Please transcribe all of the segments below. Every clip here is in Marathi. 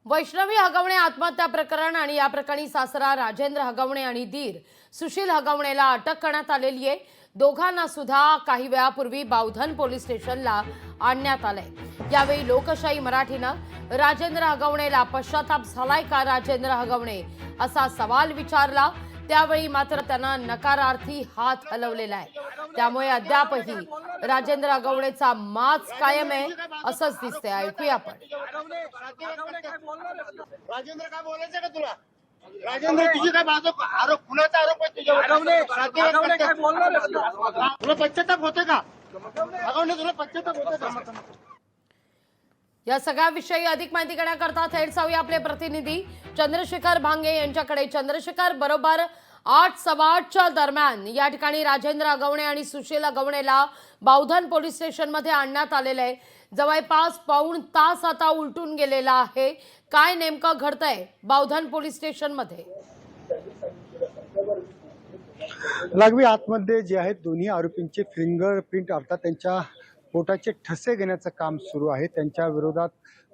वैष्णवी हगवणे आत्महत्या प्रकरण आणि या प्रकरणी सासरा राजेंद्र हगवणे आणि दीर सुशील हगवणेला अटक करण्यात आलेली आहे। दोघांना सुद्धा काही वेळापूर्वी बावधन पोलीस स्टेशनला आणण्यात आलंय। यावेळी लोकशाही मराठीनं राजेंद्र हगवणेला पश्चाताप झालाय का राजेंद्र हगवणे असा सवाल विचारला। त्यावेळी मात्र त्यानं नकारार्थी हात हलवलेला आहे। त्यामुळे अद्यापही राजेंद्र हगवणेचा माज कायम आहे असंच दिसतंय। ऐकूया आपण। राजेंद्र काय बोलायचं का तुला? राजेंद्र तुझी काय बाजू आरोप खुनाचा आरोप आहे तुझ्यावर? काय बोलणार तुला पश्चाताप होते का? तुला पश्चाताप होते का? या सगळ्याविषयी अधिक माहिती घेण्याकरता थेट जाऊया आपले प्रतिनिधी चंद्रशेखर भांगे यांच्याकडे। चंद्रशेखर, बरोबर 8:15च्या दरम्यान या ठिकाणी राजेंद्र हगवणे आणि सुशील हगवणेला बावधन पोलीस स्टेशन मध्ये आणण्यात आलेलं आहे। जवळपास पाऊण तास आता उलटून गेलेला आहे। काय नेमकं घडतंय बावधन पोलीस स्टेशन मध्ये? लागवी आतमध्ये जे आहेत दोन्ही आरोपींचे फिंगरप्रिंट अर्थात त्यांच्या पोटाचे ठसे घेण्याचं काम सुरू आहे। त्यांच्या विरोधात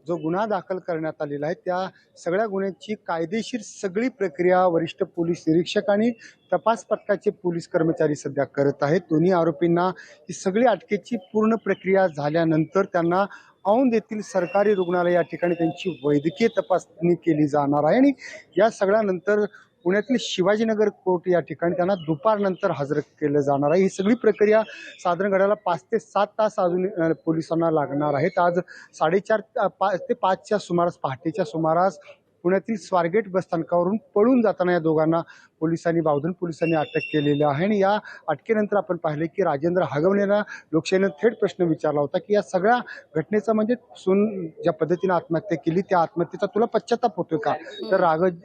जो गुन्हा दाखल करण्यात आलेला आहे त्या सगळ्या गुन्ह्याची कायदेशीर सगळी प्रक्रिया वरिष्ठ पोलीस निरीक्षक आणि तपास पथकाचे पोलीस कर्मचारी सध्या करत आहेत। दोन्ही आरोपींना ही सगळी अटकेची पूर्ण प्रक्रिया झाल्यानंतर त्यांना औंध येथील सरकारी रुग्णालय या ठिकाणी त्यांची वैद्यकीय तपासणी केली जाणार आहे आणि या सगळ्यानंतर पुण्यातील शिवाजीनगर कोर्ट या ठिकाणी त्यांना दुपारनंतर हजर केलं जाणार आहे। ही सगळी प्रक्रिया साधारण घडायला 5 ते 7 तास अजून पोलिसांना लागणार आहेत। आज 4:30 ते 5च्या सुमारास पहाटेच्या सुमारास पुण्यातील स्वारगेट बसस्थानकावरून पळून जाताना या दोघांना बावधन पोलिसांनी अटक केलेली आहे। आणि या अटकेनंतर आपण पाहिले की राजेंद्र हगवणेला लोकशाहीनं थेट प्रश्न विचारला होता की या सगळ्या घटनेचा म्हणजे सून ज्या पद्धतीने आत्महत्या केली त्या आत्महत्येचा तुला पश्चाताप होतोय का? तर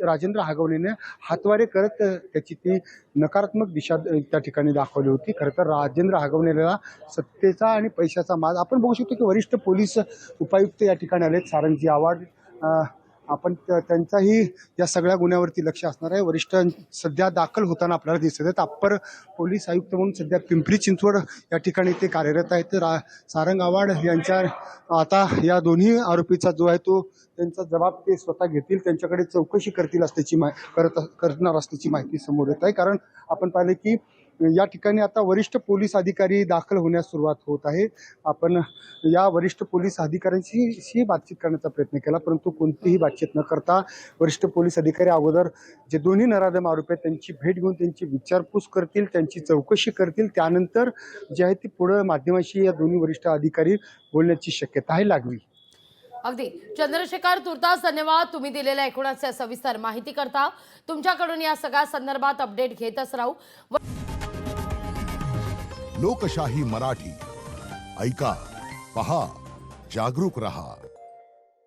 राजेंद्र हगवणेने हातवारे करत त्याची ती नकारात्मक दिशा त्या ठिकाणी दाखवली होती। खरं तर राजेंद्र हगवणेला सत्तेचा आणि पैशाचा माज आपण बघू शकतो की वरिष्ठ पोलीस उपायुक्त या ठिकाणी आलेत, सारंगजी आव्हाड। आपण त्यांचाही या सगळ्या गुन्ह्यावरती लक्ष असणार आहे। वरिष्ठ सध्या दाखल होताना आपल्याला दिसत आहेत। अप्पर पोलीस आयुक्त म्हणून सध्या पिंपरी चिंचवड या ठिकाणी ते कार्यरत आहेत। सारंग आव्हाड यांच्या आता या दोन्ही आरोपीचा जो आहे तो त्यांचा जबाब ते स्वतः घेतील, त्यांच्याकडे चौकशी करतील असल्याची करणार असल्याची माहिती समोर येत आहे। कारण आपण पाहिले की या ठिकाणी आता वरिष्ठ पोलीस अधिकारी दाखल होण्यास सुरुवात होत आहे। आपण या वरिष्ठ पोलीस अधिकाऱ्यांशी बातचीत करण्याचा प्रयत्न केला, परंतु कोणतीही बातचीत न करता वरिष्ठ पोलीस अधिकारी अगोदर जे दोन्ही नराधम आरोपी आहेत त्यांची भेट घेऊन त्यांची विचारपूस करतील, त्यांची चौकशी करतील। त्यानंतर जे आहे ती पुढे माध्यमाशी या दोन्ही वरिष्ठ अधिकारी बोलण्याची शक्यता आहे। लागवी अगदी चंद्रशेखर, तुर्तास धन्यवाद तुम्ही दिलेल्या एकूणच सविस्तर माहिती करता। तुमच्याकडून या सगळ्या संदर्भात अपडेट घेतच राहू। लोकशाही मराठी ऐका, पहा, जागरूक रहा।